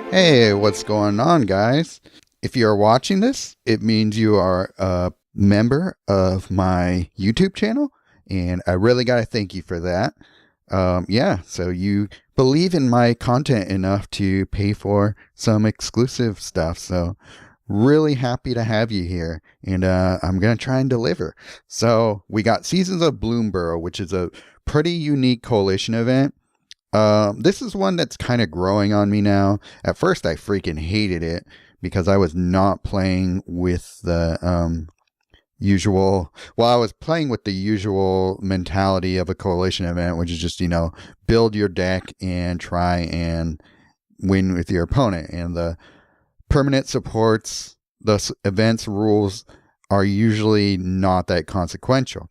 Hey, what's going on, guys? If you're watching this, it means you are a member of my YouTube channel, and I really got to thank you for that. So you believe in my content enough to pay for some exclusive stuff. So, really happy to have you here, and I'm going to try and deliver. So, we got Seasons of Bloomburrow, which is a pretty unique coalition event. This is one that's kind of growing on me now. At first, I freaking hated it because I was not playing with the usual. Well, I was playing with the usual mentality of a coalition event, which is just, build your deck and try and win with your opponent. And the permanent supports, the events rules are usually not that consequential.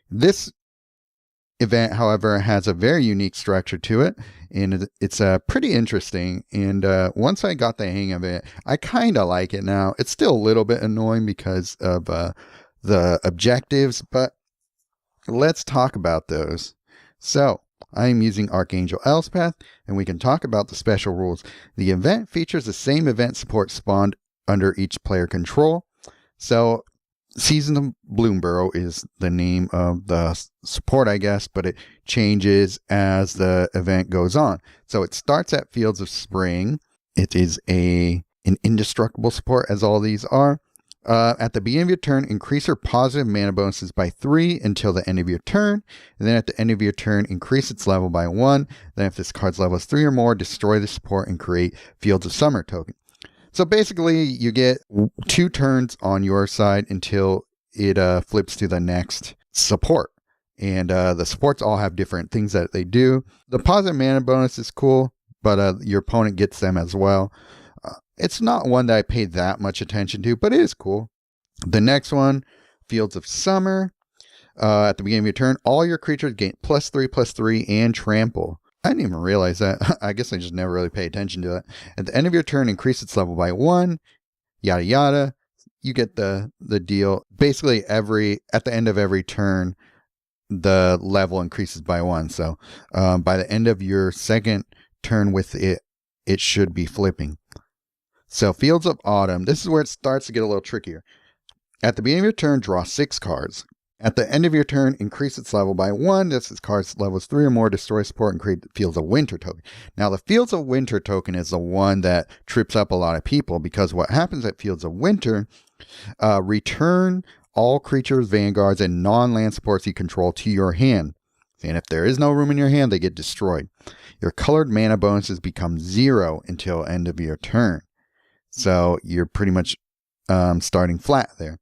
This event, however, has a very unique structure to it, and it's pretty interesting. And once I got the hang of it, I kind of like it now. It's still a little bit annoying because of the objectives, but let's talk about those. So, I'm using Archangel Elspeth, and we can talk about the special rules. The event features the same event support spawned under each player control. So, Season of Bloomburrow is the name of the support, I guess, but it changes as the event goes on. So it starts at Fields of Spring. It is an indestructible support, as all these are. At the beginning of your turn, increase your positive mana bonuses by 3 until the end of your turn. And then at the end of your turn, increase its level by 1. Then if this card's level is 3 or more, destroy the support and create Fields of Summer token. So basically, you get 2 turns on your side until it flips to the next support. And the supports all have different things that they do. The positive mana bonus is cool, but your opponent gets them as well. It's not one that I paid that much attention to, but it is cool. The next one, Fields of Summer. At the beginning of your turn, all your creatures gain +3/+3 and trample. I didn't even realize that. I guess I just never really paid attention to it. At the end of your turn, increase its level by 1, yada yada. You get the deal. Basically, at the end of every turn, the level increases by 1. So by the end of your second turn with it, it should be flipping. So Fields of Autumn, this is where it starts to get a little trickier. At the beginning of your turn, draw 6 cards. At the end of your turn, increase its level by 1. This card's level is 3 or more, destroy support, and create the Fields of Winter token. Now, the Fields of Winter token is the one that trips up a lot of people, because what happens at Fields of Winter, return all creatures, vanguards, and non-land supports you control to your hand. And if there is no room in your hand, they get destroyed. Your colored mana bonuses become 0 until end of your turn. So you're pretty much starting flat there.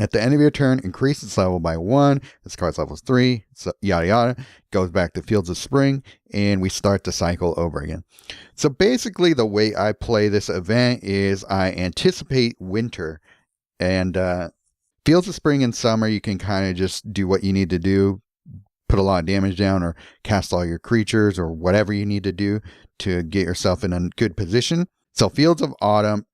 At the end of your turn, increase its level by 1. This card's level is 3, so yada yada. Goes back to Fields of Spring, and we start the cycle over again. So basically, the way I play this event is I anticipate winter. And Fields of Spring and Summer, you can kind of just do what you need to do. Put a lot of damage down, or cast all your creatures, or whatever you need to do to get yourself in a good position. So Fields of Autumn,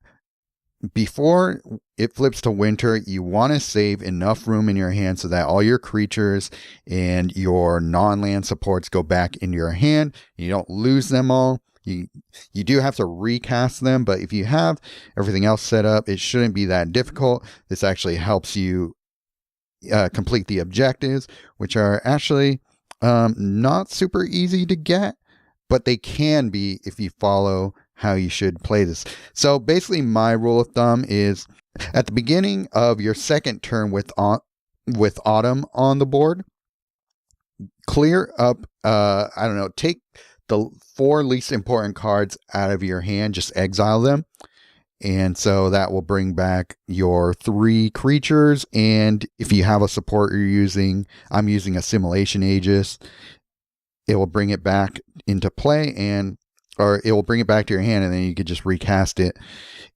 before it flips to winter, you want to save enough room in your hand so that all your creatures and your non-land supports go back into your hand. You don't lose them all. You do have to recast them, but if you have everything else set up, it shouldn't be that difficult. This actually helps you complete the objectives, which are actually not super easy to get, but they can be if you follow how you should play this. So basically, my rule of thumb is at the beginning of your second turn with Autumn on the board, clear up, take the 4 least important cards out of your hand, just exile them. And so that will bring back your 3 creatures. And if you have a support you're using, I'm using Assimilation Aegis, it will bring it back into play, or it will bring it back to your hand, and then you could just recast it,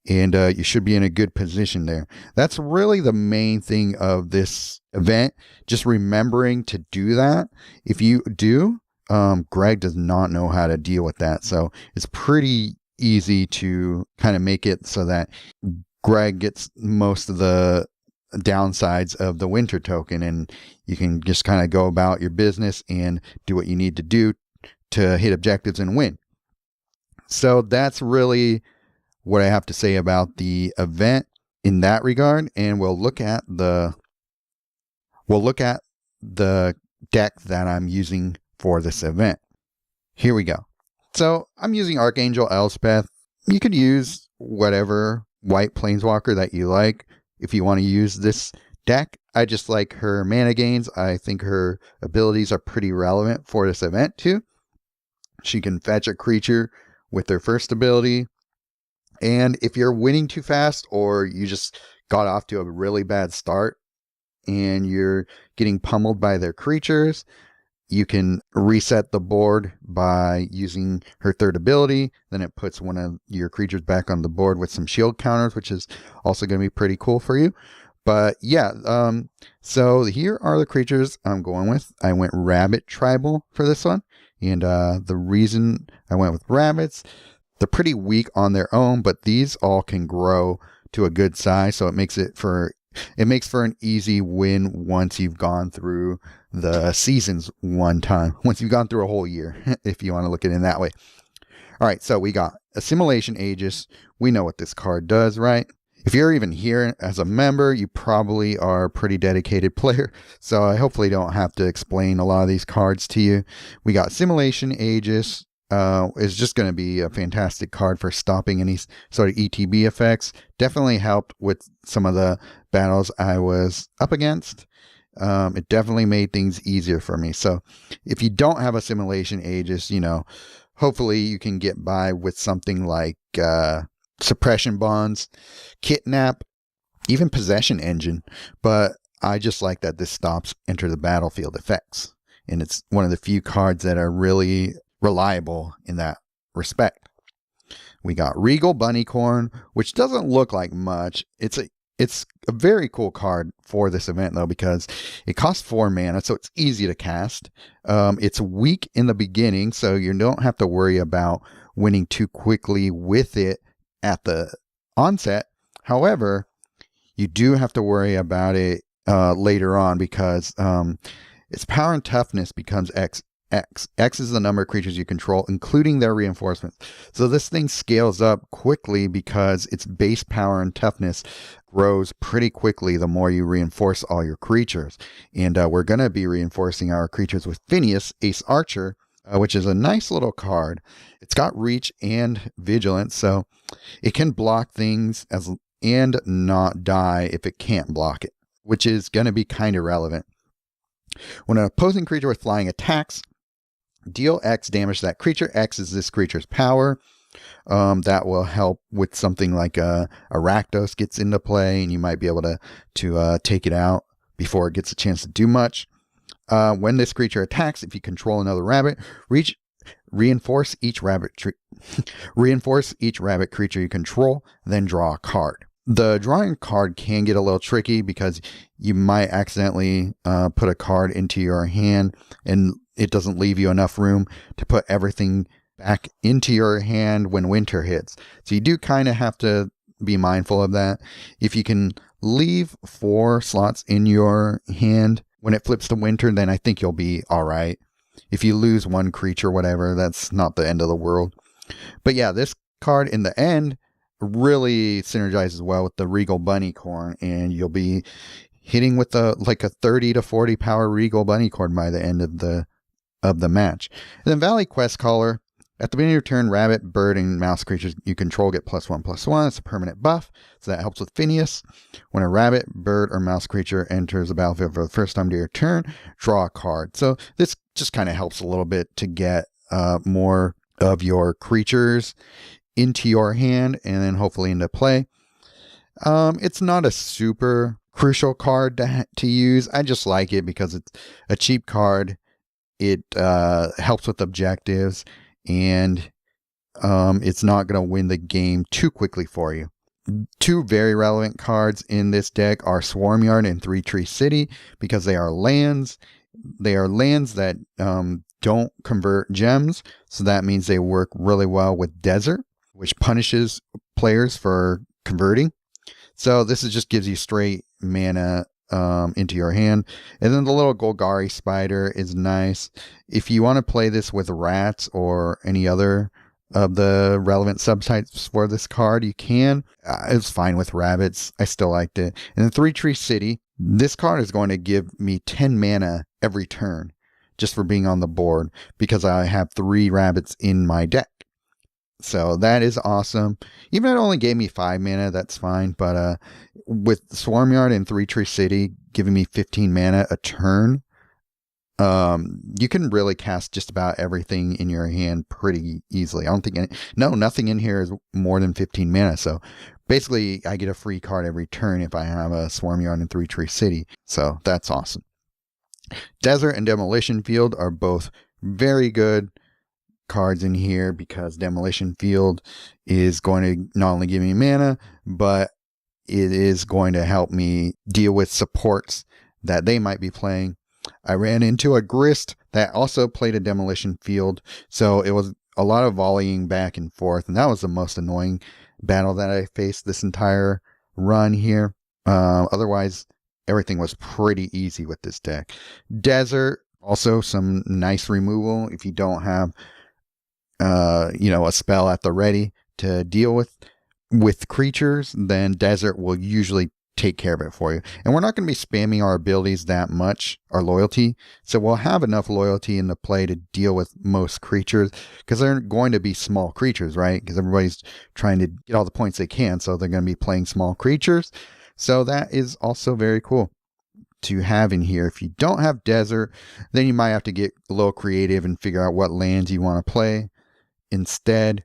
and you should be in a good position there. That's really the main thing of this event, just remembering to do that. If you do, Greg does not know how to deal with that, so it's pretty easy to kind of make it so that Greg gets most of the downsides of the winter token, and you can just kind of go about your business and do what you need to do to hit objectives and win. So that's really what I have to say about the event in that regard, and we'll look at the deck that I'm using for this event. Here we go. So I'm using Archangel Elspeth. You could use whatever white planeswalker that you like if you want to use this deck. I just like her mana gains. I think her abilities are pretty relevant for this event too. She can fetch a creature with her first ability. And if you're winning too fast, or you just got off to a really bad start and you're getting pummeled by their creatures, you can reset the board by using her third ability. Then it puts one of your creatures back on the board with some shield counters, which is also going to be pretty cool for you. But yeah, so here are the creatures I'm going with. I went Rabbit Tribal for this one. And the reason I went with rabbits, they're pretty weak on their own, but these all can grow to a good size. So it makes for an easy win once you've gone through the seasons one time. Once you've gone through a whole year, if you want to look at it in that way. All right, so we got Assimilation Aegis. We know what this card does, right? If you're even here as a member, you probably are a pretty dedicated player. So I hopefully don't have to explain a lot of these cards to you. We got Assimilation Aegis. Is just going to be a fantastic card for stopping any sort of ETB effects. Definitely helped with some of the battles I was up against. It definitely made things easier for me. So if you don't have Assimilation Aegis, hopefully you can get by with something like Suppression Bonds, Kidnap, even Possession Engine. But I just like that this stops enter the battlefield effects. And it's one of the few cards that are really reliable in that respect. We got Regal Bunnycorn, which doesn't look like much. It's a very cool card for this event though, because it costs 4 mana, so it's easy to cast. It's weak in the beginning, so you don't have to worry about winning too quickly with it at the onset. However, you do have to worry about it later on, because its power and toughness becomes X. X is the number of creatures you control, including their reinforcements. So this thing scales up quickly because its base power and toughness grows pretty quickly the more you reinforce all your creatures. And we're going to be reinforcing our creatures with Phineas, Ace Archer, which is a nice little card. It's got reach and vigilance, so it can block things and not die if it can't block it, which is going to be kind of relevant. When an opposing creature with flying attacks, deal X damage to that creature. X is this creature's power. That will help with something like a Rakdos gets into play, and you might be able to take it out before it gets a chance to do much. When this creature attacks, if you control another rabbit, reinforce each rabbit creature you control, then draw a card. The drawing card can get a little tricky because you might accidentally put a card into your hand and it doesn't leave you enough room to put everything back into your hand when winter hits. So you do kind of have to be mindful of that. If you can leave 4 slots in your hand when it flips to winter, then I think you'll be all right. If you lose 1 creature, whatever, that's not the end of the world. But yeah, this card in the end really synergizes well with the Regal Bunnycorn, and you'll be hitting with a 30 to 40 power Regal Bunnycorn by the end of the match. And then Valley Quest Caller. At the beginning of your turn, rabbit, bird, and mouse creatures you control get +1/+1. It's a permanent buff, so that helps with Phineas. When a rabbit, bird, or mouse creature enters the battlefield for the first time to your turn, draw a card. So this just kind of helps a little bit to get more of your creatures into your hand and then hopefully into play. It's not a super crucial card to use. I just like it because it's a cheap card. It helps with objectives, and it's not going to win the game too quickly for you. 2 very relevant cards in this deck are Swarmyard and 3 Tree City, because they are lands. They are lands that don't convert gems, so that means they work really well with Desert, which punishes players for converting. So this just gives you straight mana into your hand. And then the little Golgari Spider is nice. If you want to play this with rats or any other of the relevant subtypes for this card. You can. It's fine with rabbits. I still liked it. And then 3-Tree City. This card is going to give me 10 mana every turn just for being on the board because I have 3 rabbits in my deck. So that is awesome. Even if it only gave me 5 mana, that's fine. But with Swarmyard and 3-Tree City giving me 15 mana a turn, you can really cast just about everything in your hand pretty easily. I don't think nothing in here is more than 15 mana. So basically, I get a free card every turn if I have a Swarmyard and 3-Tree City. So that's awesome. Desert and Demolition Field are both very good cards in here because Demolition Field is going to not only give me mana, but it is going to help me deal with supports that they might be playing. I ran into a Grist that also played a Demolition Field, so it was a lot of volleying back and forth, and that was the most annoying battle that I faced this entire run here. Otherwise, everything was pretty easy with this deck. Desert, also some nice removal if you don't have a spell at the ready to deal with creatures, then Desert will usually take care of it for you. And we're not going to be spamming our abilities that much, our loyalty, so we'll have enough loyalty in the play to deal with most creatures, because they're going to be small creatures, right? Because everybody's trying to get all the points they can, so they're going to be playing small creatures. So that is also very cool to have in here. If you don't have Desert, then you might have to get a little creative and figure out what lands you want to play instead.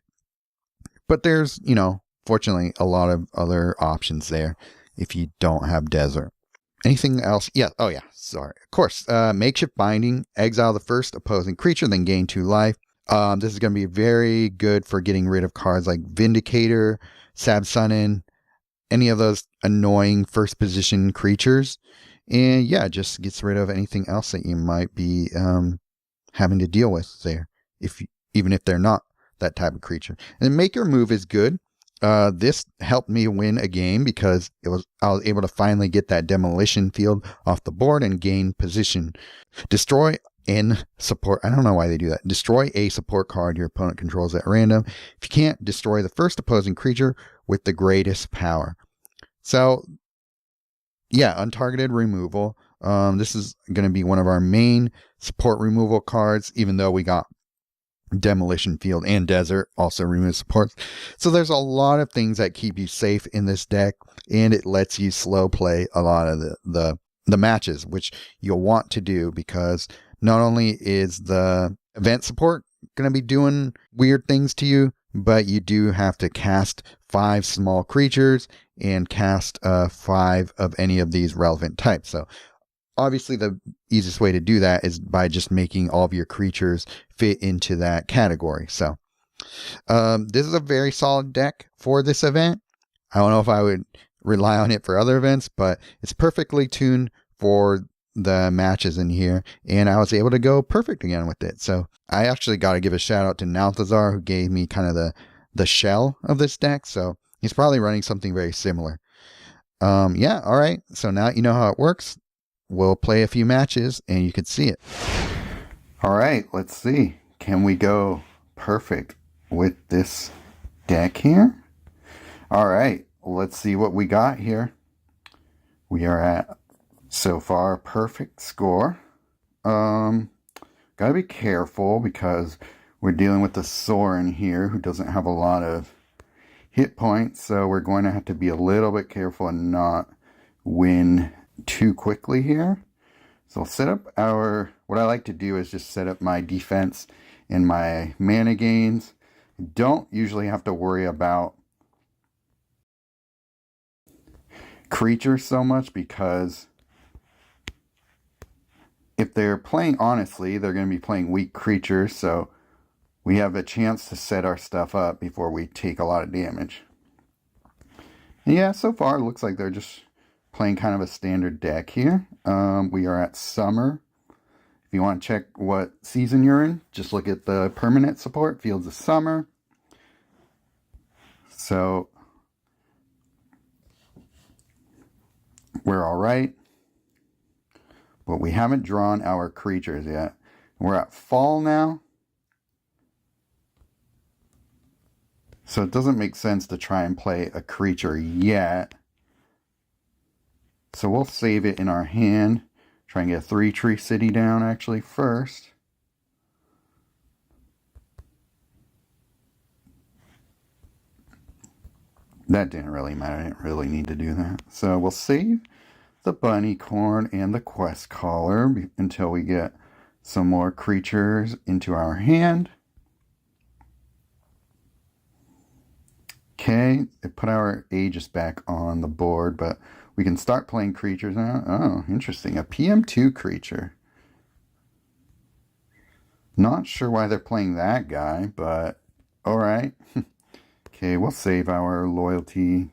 But there's, fortunately, a lot of other options there if you don't have Desert. Anything else? Yeah. Oh, yeah. Sorry. Of course. Makeshift Binding. Exile the first opposing creature, then gain 2 life. This is going to be very good for getting rid of cards like Vindicator, Sabsunin, any of those annoying first position creatures. And yeah, just gets rid of anything else that you might be having to deal with there, even if they're not that type of creature. And Make Your Move is good. This helped me win a game because I was able to finally get that Demolition Field off the board and gain position. Destroy and support. I don't know why they do that. Destroy a support card your opponent controls at random. If you can't, destroy the first opposing creature with the greatest power. So yeah, untargeted removal. This is going to be one of our main support removal cards, even though we got Demolition Field and Desert also remove supports. So there's a lot of things that keep you safe in this deck, and it lets you slow play a lot of the matches, which you'll want to do, because not only is the event support going to be doing weird things to you, but you do have to cast 5 small creatures and cast 5 of any of these relevant types. So obviously, the easiest way to do that is by just making all of your creatures fit into that category. So this is a very solid deck for this event. I don't know if I would rely on it for other events, but it's perfectly tuned for the matches in here, and I was able to go perfect again with it. So I actually got to give a shout out to Nalthazar, who gave me kind of the shell of this deck. So he's probably running something very similar. Yeah, all right. So now you know how it works. We'll play a few matches and you can see it. All right, let's see. Can we go perfect with this deck here? All right, let's see what we got here. We are at, so far, a perfect score. Gotta be careful because we're dealing with the Sorin here, who doesn't have a lot of hit points. So we're going to have to be a little bit careful and not win too quickly here. So I'll set up what I like to do is just set up my defense and my mana gains. Don't usually have to worry about creatures so much, because if they're playing honestly, they're going to be playing weak creatures, so we have a chance to set our stuff up before we take a lot of damage. And yeah, so far it looks like they're just playing kind of a standard deck here. We are at summer. If you want to check what season you're in, just look at the permanent support, Fields of Summer. So we're all right, but we haven't drawn our creatures yet. We're at fall now. So it doesn't make sense to try and play a creature yet. So we'll save it in our hand. Try and get a 3-tree city down actually first. That didn't really matter. I didn't really need to do that. So we'll save the bunny corn and the quest caller until we get some more creatures into our hand. Okay, it put our Aegis back on the board, but we can start playing creatures now. Oh, interesting. A PM2 creature. Not sure why they're playing that guy, but alright. Okay, we'll save our loyalty.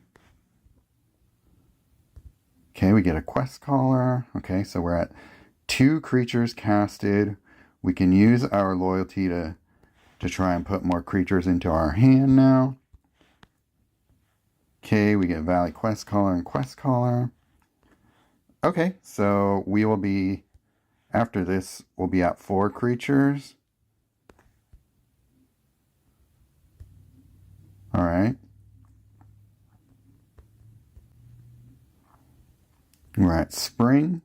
Okay, we get a quest caller. Okay, so we're at 2 creatures casted. We can use our loyalty to try and put more creatures into our hand now. Okay, we get Valley Quest Caller and Quest Caller. Okay, so we will be, after this, we'll be at 4 creatures. Alright. We're at Spring.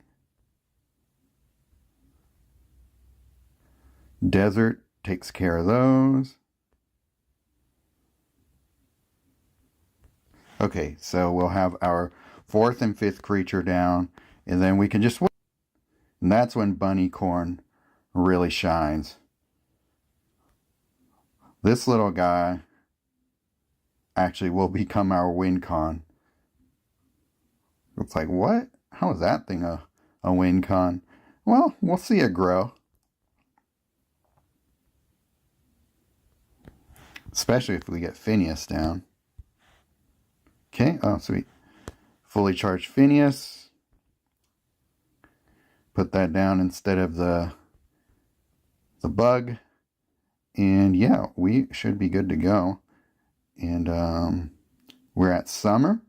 Desert takes care of those. Okay, so we'll have our 4th and 5th creature down, and then we can just win. And that's when Bunny Corn really shines. This little guy actually will become our win con. It's like, what? How is that thing a win con? Well, we'll see it grow. Especially if we get Phineas down. Okay, oh sweet. Fully charged Phineas. Put that down instead of the bug. And yeah, we should be good to go. And we're at summer,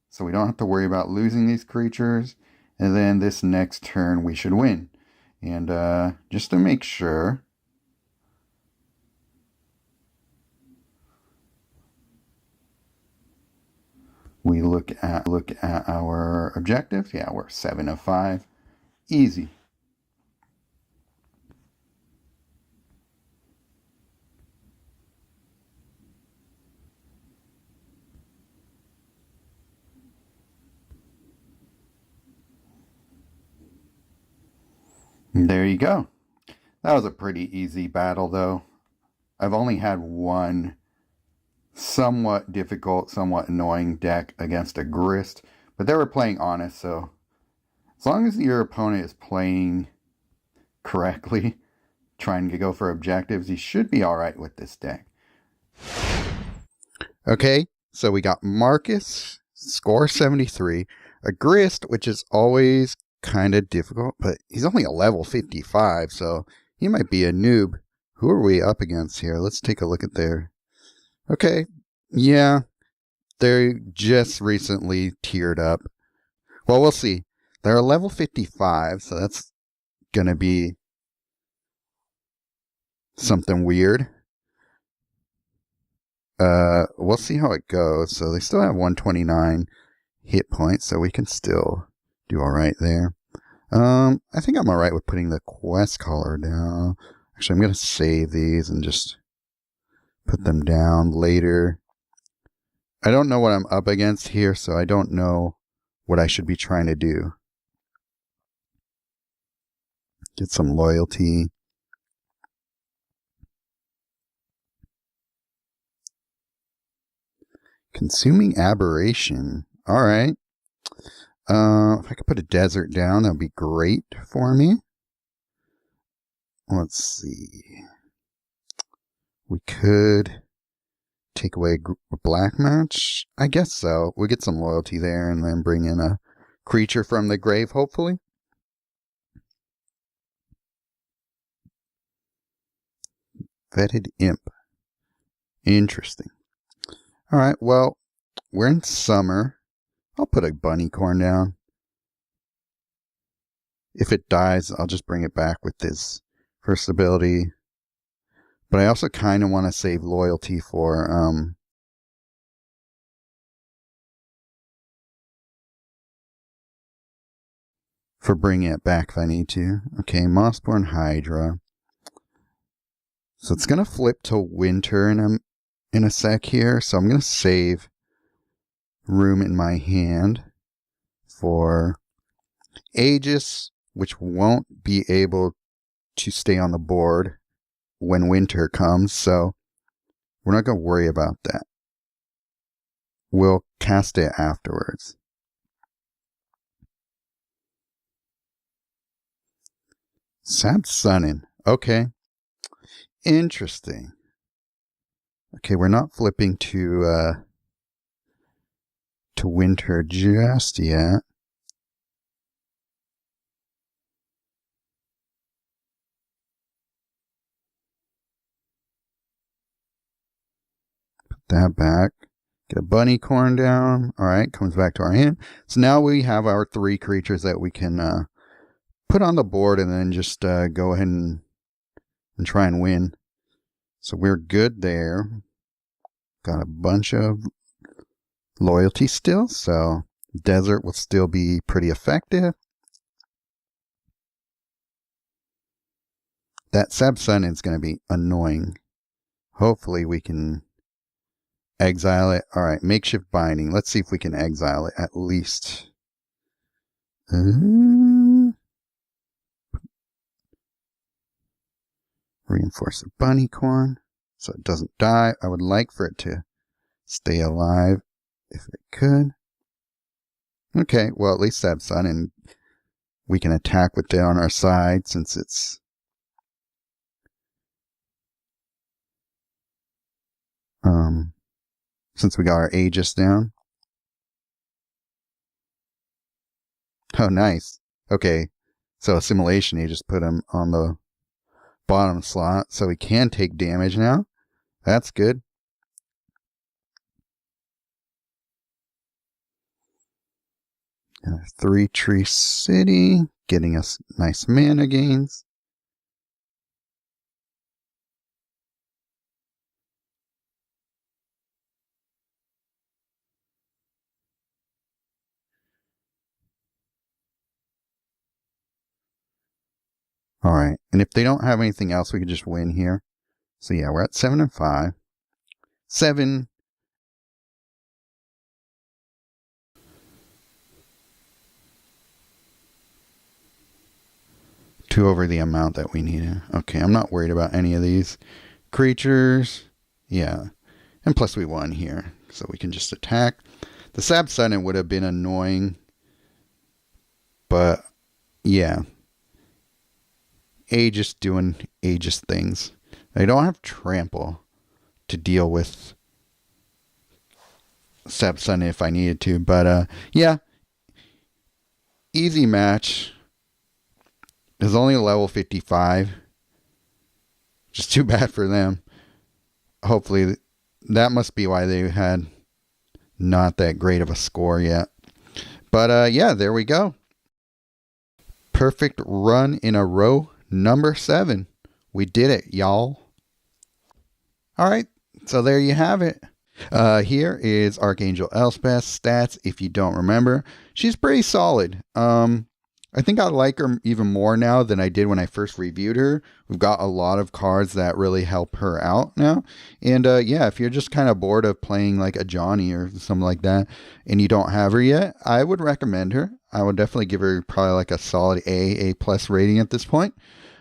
so we don't have to worry about losing these creatures. And then this next turn we should win. And just to make sure, we look at our objectives. Yeah, we're 7 of 5. Easy. There you go. That was a pretty easy battle, though. I've only had one somewhat difficult, somewhat annoying deck against a Grist, but they were playing honest, so as long as your opponent is playing correctly, trying to go for objectives, you should be alright with this deck. Okay, so we got Marcus, score 73, a Grist, which is always kind of difficult, but he's only a level 55, so he might be a noob. Who are we up against here? Let's take a look at their... Okay, yeah, they just recently tiered up. Well, we'll see. They're a level 55, so that's gonna be something weird. We'll see how it goes. So they still have 129 hit points, so we can still do alright there. I think I'm alright with putting the quest caller down. Actually, I'm gonna save these and just put them down later. I don't know what I'm up against here, so I don't know what I should be trying to do. Get some loyalty. Consuming Aberration. Alright. If I could put a desert down, that would be great for me. Let's see. We could take away a black match. I guess so. We get some loyalty there and then bring in a creature from the grave, hopefully. Vetted Imp. Interesting. Alright, well, we're in summer. I'll put a bunny corn down. If it dies, I'll just bring it back with this first ability. But I also kind of want to save loyalty for for bringing it back if I need to. Okay, Mossborn Hydra. So it's going to flip to winter in a sec here. So I'm going to save room in my hand for Aegis, which won't be able to stay on the board when winter comes. So we're not going to worry about that. We'll cast it afterwards. Sabsunin. Okay. Interesting. Okay, we're not flipping to winter just yet. Put that back. Get a bunny corn down. Alright, comes back to our hand. So now we have our 3 creatures that we can put on the board and then just go ahead and try and win. So we're good there. Got a bunch of loyalty still, so desert will still be pretty effective. That Sabsunin is going to be annoying. Hopefully we can exile it. Alright, makeshift binding. Let's see if we can exile it at least. Reinforce the bunny corn so it doesn't die. I would like for it to stay alive if it could. Okay, well at least Sabsunin, and we can attack with it on our side since it's since we got our Aegis down. Oh, nice. Okay, so assimilation, you just put him on the bottom slot, so he can take damage now. That's good. And 3 Tree City, getting us nice mana gains. Alright, and if they don't have anything else, we can just win here. So yeah, we're at 7 and 5. 7. Two over the amount that we needed. Okay, I'm not worried about any of these creatures. Yeah, and plus we won here, so we can just attack. The Sabsunin would have been annoying, but yeah. Aegis doing Aegis things. I don't have trample to deal with Sabsunin if I needed to, but yeah. Easy match. It's only level 55. Just too bad for them. Hopefully that must be why they had not that great of a score yet. But yeah, there we go. Perfect run in a row. Number 7. We did it, y'all. Alright, so there you have it. Here is Archangel Elspeth's stats, if you don't remember. She's pretty solid. I think I like her even more now than I did when I first reviewed her. We've got a lot of cards that really help her out now. And yeah, if you're just kind of bored of playing like a Johnny or something like that, and you don't have her yet, I would recommend her. I would definitely give her probably like a solid A+ rating at this point.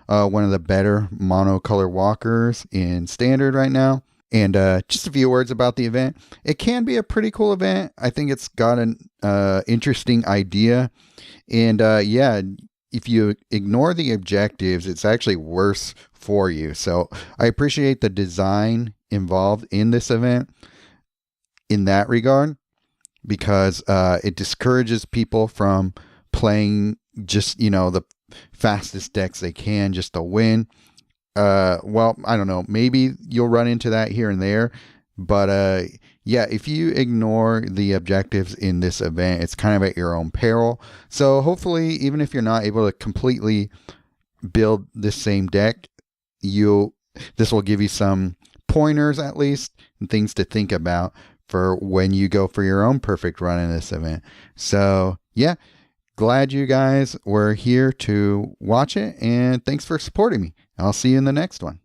One of the better monocolor walkers in Standard right now. And just a few words about the event. It can be a pretty cool event. I think it's got an interesting idea. And yeah, if you ignore the objectives, it's actually worse for you. So I appreciate the design involved in this event in that regard, because it discourages people from playing just, you know, the fastest decks they can just to win. Well, I don't know, maybe you'll run into that here and there, but yeah, if you ignore the objectives in this event, it's kind of at your own peril. So hopefully, even if you're not able to completely build this same deck, this will give you some pointers at least, and things to think about for when you go for your own perfect run in this event. So yeah, glad you guys were here to watch it, and thanks for supporting me. I'll see you in the next one.